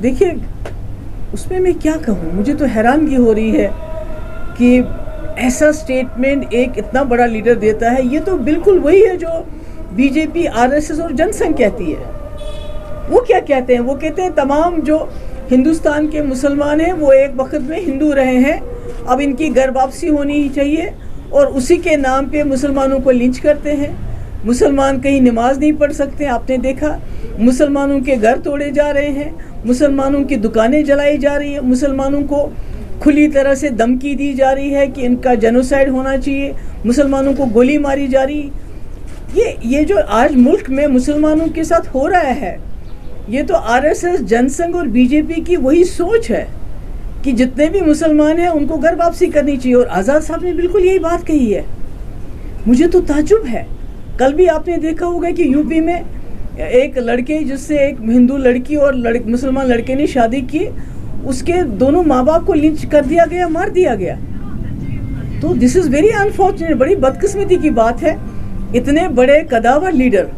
देखिए, उसमें मैं क्या कहूँ, मुझे तो हैरानगी हो रही है कि ऐसा स्टेटमेंट एक इतना बड़ा लीडर देता है। ये तो बिल्कुल वही है जो बीजेपी, आरएसएस और जनसंघ कहती है। वो क्या कहते हैं? वो कहते हैं तमाम जो हिंदुस्तान के मुसलमान हैं वो एक वक्त में हिंदू रहे हैं, अब इनकी घर वापसी होनी चाहिए, और उसी के नाम पे मुसलमानों को लिंच करते हैं। मुसलमान कहीं नमाज नहीं पढ़ सकते, आपने देखा। मुसलमानों के घर तोड़े जा रहे हैं, मुसलमानों की दुकानें जलाई जा रही है, मुसलमानों को खुली तरह से धमकी दी जा रही है कि इनका जेनोसाइड होना चाहिए, मुसलमानों को गोली मारी जा रही। ये जो आज मुल्क में मुसलमानों के साथ हो रहा है, ये तो आरएसएस, जनसंघ और बीजेपी की वही सोच है कि जितने भी मुसलमान हैं उनको घर वापसी करनी चाहिए। और आज़ाद साहब ने बिल्कुल यही बात कही है। मुझे तो ताज्जुब है, कल भी आपने देखा होगा कि यूपी में एक लड़के, जिससे एक हिंदू लड़की और मुसलमान लड़के ने शादी की, उसके दोनों माँ बाप को लिंच कर दिया गया, मार दिया गया। तो दिस इज़ वेरी अनफॉर्चुनेट, बड़ी बदकिस्मती की बात है। इतने बड़े कदावर लीडर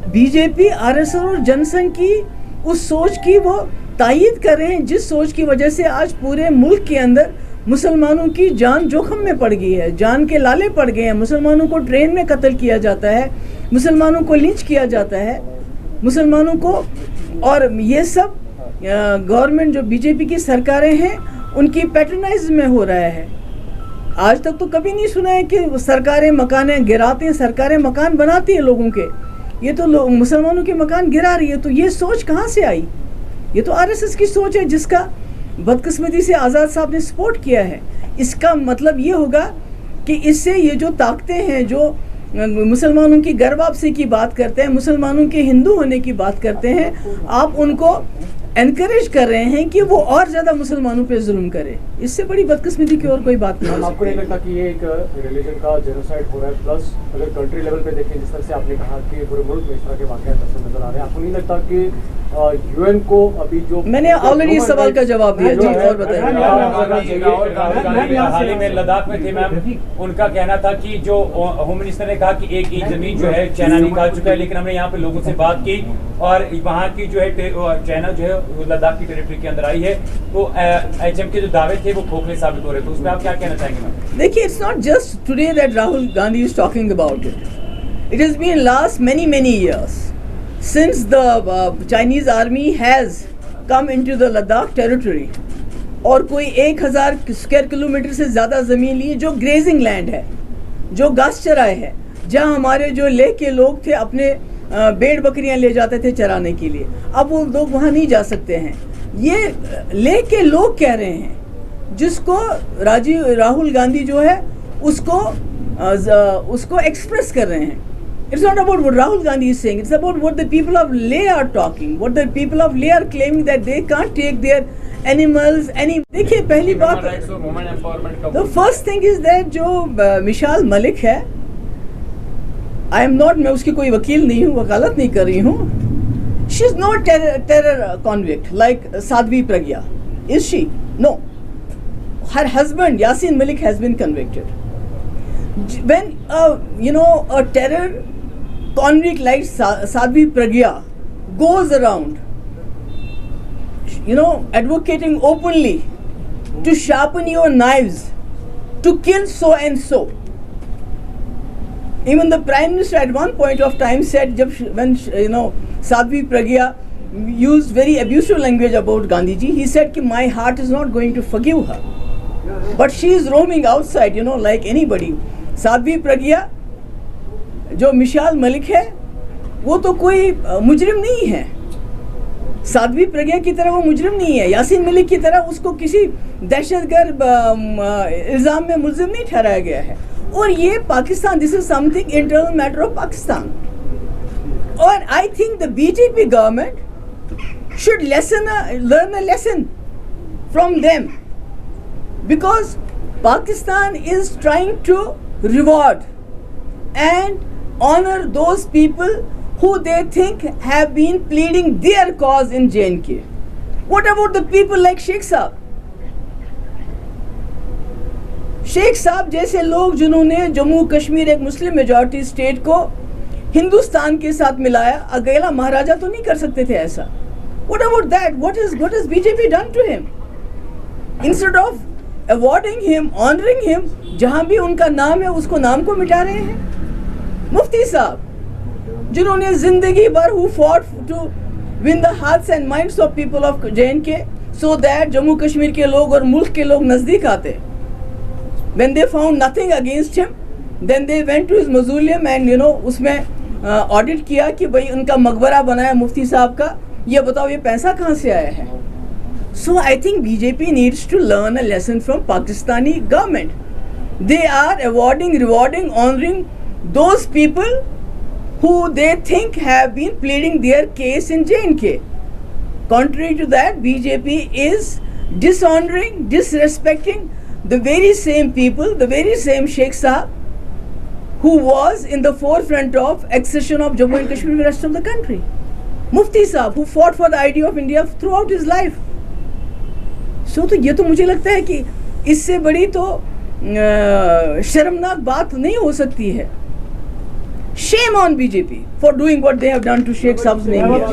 बीजेपी, आरएसएस और जनसंघ की उस सोच की वो तायीद कर रहे हैं, जिस सोच की वजह से आज पूरे मुल्क के अंदर मुसलमानों की जान जोखम में पड़ गई है, जान के लाले पड़ गए हैं। मुसलमानों को ट्रेन में कत्ल किया जाता है, मुसलमानों को लिंच किया जाता है, मुसलमानों को। और ये सब गवर्नमेंट, जो बीजेपी की सरकारें हैं, उनकी पैट्रनाइज में हो रहा है। आज तक तो कभी नहीं सुना है कि सरकारें मकानें गिराते हैं, सरकारें मकान बनाती हैं लोगों के। ये तो लोग मुसलमानों के मकान गिरा रही है। तो ये सोच कहाँ से आई? ये तो आरएसएस की सोच है, जिसका बदकिस्मती से आज़ाद साहब ने सपोर्ट किया है। इसका मतलब ये होगा कि इससे ये जो ताकतें हैं, जो मुसलमानों की घर वापसी की बात करते हैं, मुसलमानों के हिंदू होने की बात करते हैं, आप उनको एनकरेज कर रहे हैं कि वो और ज़्यादा मुसलमानों पे जुल्म करे। इससे बड़ी बदकिस्मती की और कोई बात नहीं। आपको नहीं लगता कि ये एक रिलीजन का जेनोसाइड हो रहा है? प्लस अगर कंट्री लेवल पे देखें, जिस तरह से आपने कहा कि पूरे मुल्क में इस तरह के वाक़यात नजर आ रहे हैं, आपको नहीं लगता कि यूएन को अभी जो मैंने ऑलरेडी इस सवाल का जवाब दिया जी, और बताइए। हाल ही में लद्दाख में थे मैम, उनका कहना था कि जो होम मिनिस्टर ने कहा कि एक इंच जमीन जो है चाइना निकाल चुका है, लेकिन हमने यहाँ पे लोगों से बात की और वहाँ की जो है चाइना जो है लद्दाख की टेरिटरी के अंदर आई है। तो एचएम के जो दावे थे वो खोखले साबित हो रहे, तो उसमें आप क्या कहना चाहेंगे मैम? देखिए, it's not just today that Rahul Gandhi is talking about it. It has been last many years since the Chinese army has come into the Ladakh territory, और कोई 1000 स्क्वायर किलोमीटर से ज़्यादा ज़मीन ली, जो ग्रेजिंग लैंड है, जो घास चराए है, जहाँ हमारे जो लेह के लोग थे अपने भेड़ बकरियाँ ले जाते थे चराने के लिए। अब वो लोग वहाँ नहीं जा सकते हैं। ये लेह के लोग कह रहे हैं, जिसको राहुल गांधी जो है उसको एक्सप्रेस कर रहे हैं। It's not about what Rahul Gandhi is saying. It's about what the people of Leh are talking. What the people of Leh are claiming that they can't take their animals. देखिए, पहली बात, the first thing is that जो मिशाल मलिक है, I am not, मैं उसकी कोई वकील नहीं हूँ, वकालत नहीं कर रही हूँ। She is not terror convict like Sadhvi Pragya. Is she? No. Her husband Yasin Malik has been convicted. When a terror convict like Sadhvi Pragya goes around, advocating openly to sharpen your knives, to kill so and so. Even the Prime Minister at one point of time said, when Sadhvi Pragya used very abusive language about Gandhiji, he said कि my heart is not going to forgive her, but she is roaming outside, like anybody. Sadhvi Pragya, जो मिशाल मलिक है, वो तो कोई मुजरिम नहीं है। साध्वी प्रज्ञा की तरह वो मुजरिम नहीं है। यासीन मलिक की तरह उसको किसी दहशतगर्द इल्ज़ाम में मुलजिम नहीं ठहराया गया है। और ये Pakistan, this is something internal matter of Pakistan. और I think the BJP government should learn a lesson from them, because Pakistan is trying to reward and honor those people who they think have been pleading their cause in J&K. What about the people like Sheikh Saab? Sheikh Sahab जैसे लोग जिन्होंने जम्मू कश्मीर, एक Muslim majority state को हिंदुस्तान के साथ मिलाया। अकेला महाराजा तो नहीं कर सकते थे ऐसा। What about that? What has BJP done to him? Instead of awarding him, honoring him, जहां भी उनका नाम है उसको नाम को मिटा रहे हैं। मुफ्ती साहब जिन्होंने जिंदगी भर who fought to win the hearts and minds of people of J&K so that Jammu Kashmir के लोग और मुल्क के लोग नजदीक आते। When they found nothing against him, then they went to his mausoleum and उसमें ऑडिट किया कि भाई उनका मकबरा बनाया मुफ्ती साहब का, ये बताओ ये पैसा कहाँ से आया है। So I think BJP needs to learn a lesson from Pakistani government. They are awarding, rewarding, honoring those people who they think have been pleading their case in J&K. Contrary to that, BJP is dishonoring, disrespecting the very same people, the very same Sheikh Sahab who was in the forefront of accession of Jammu and Kashmir to the rest of the country. Mufti Sahab who fought for the idea of India throughout his life. So तो ये तो मुझे लगता है कि इससे बड़ी तो शर्मनाक बात नहीं हो सकती है। Shame on BJP for doing what they have done to Sheikh Saab's name here.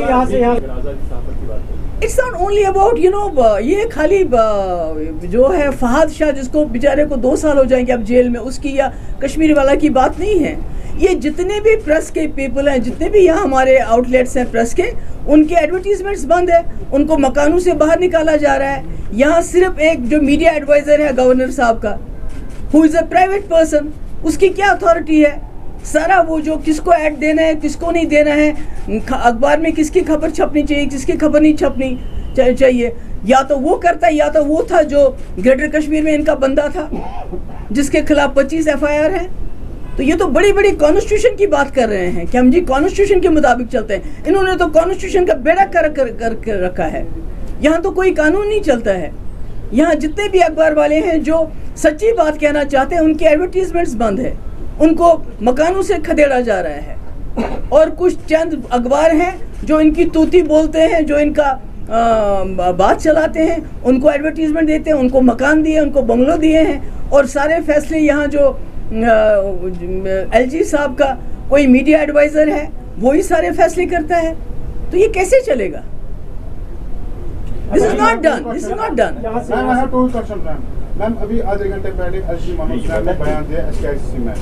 It's not only about ये खाली जो है फहाद शाह जिसको बेचारे को 2 साल हो जाएंगे अब जेल में, उसकी या कश्मीर वाला की बात नहीं है। ये जितने भी प्रेस के पीपल हैं, जितने भी यहाँ हमारे आउटलेट्स हैं प्रेस के, उनके एडवर्टीजमेंट्स बंद है, उनको मकानों से बाहर निकाला जा रहा है। यहाँ सिर्फ एक जो मीडिया एडवाइजर है गवर्नर साहब का, who is a private person, उसकी क्या अथॉरिटी है? सारा वो जो किसको ऐड देना है, किसको नहीं देना है, अखबार में किसकी खबर छपनी चाहिए, किसकी खबर नहीं छपनी चाहिए, या तो वो करता है या तो वो था जो ग्रेटर कश्मीर में इनका बंदा था जिसके खिलाफ 25 FIR है। तो ये तो बड़ी बड़ी कॉन्स्टिट्यूशन की बात कर रहे हैं कि हम जी कॉन्स्टिट्यूशन के मुताबिक चलते हैं। इन्होंने तो कॉन्स्टिट्यूशन का बेड़ा कर रखा है। यहाँ तो कोई कानून नहीं चलता है। यहाँ जितने भी अखबार वाले हैं जो सच्ची बात कहना चाहते हैं, उनके एडवर्टीजमेंट्स बंद है, उनको मकानों से खदेड़ा जा रहा है। और कुछ चंद अखबार हैं जो इनकी तूती बोलते हैं, जो इनका बात चलाते हैं, उनको एडवर्टीजमेंट देते हैं, उनको मकान दिए, उनको बंगलो दिए हैं, और सारे फैसले यहाँ जो LG साहब का कोई मीडिया एडवाइजर है वो ही सारे फैसले करता है। तो ये कैसे चलेगा? This is not done. This is not done. Ma'am, I have 2 questions, ma'am. Ma'am अभी आधे घंटे पहले LG मनोज ने बयान दिया SKICC में।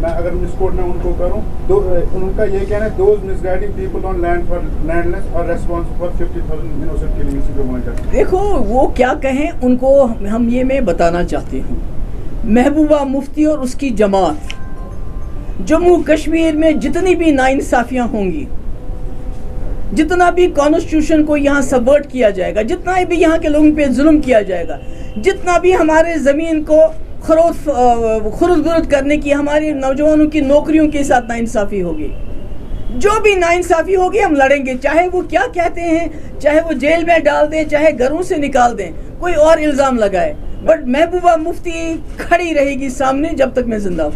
मैं अगर मिसकोट में उनको करूं तो उनका ये कहना है those misguiding people on land for landless or responsible for 50,000 innocent killings को मॉनिटर। देखो वो क्या कहें, उनको हम ये मैं बताना चाहती हूँ। महबूबा मुफ्ती और उसकी जमात जम्मू कश्मीर में जितनी भी नाइंसाफियाँ होंगी, जितना भी कॉन्स्टिट्यूशन को यहाँ सबवर्ट किया जाएगा, जितना भी यहाँ के लोगों पे जुल्म किया जाएगा, जितना भी हमारे ज़मीन को खुर्द बुर्द करने की, हमारे नौजवानों की नौकरियों के साथ नाइंसाफ़ी होगी, जो भी नाइंसाफ़ी होगी हम लड़ेंगे। चाहे वो क्या कहते हैं, चाहे वो जेल में डाल दें, चाहे घरों से निकाल दें, कोई और इल्ज़ाम लगाए, बट महबूबा मुफ्ती खड़ी रहेगी सामने जब तक मैं जिंदा हूँ।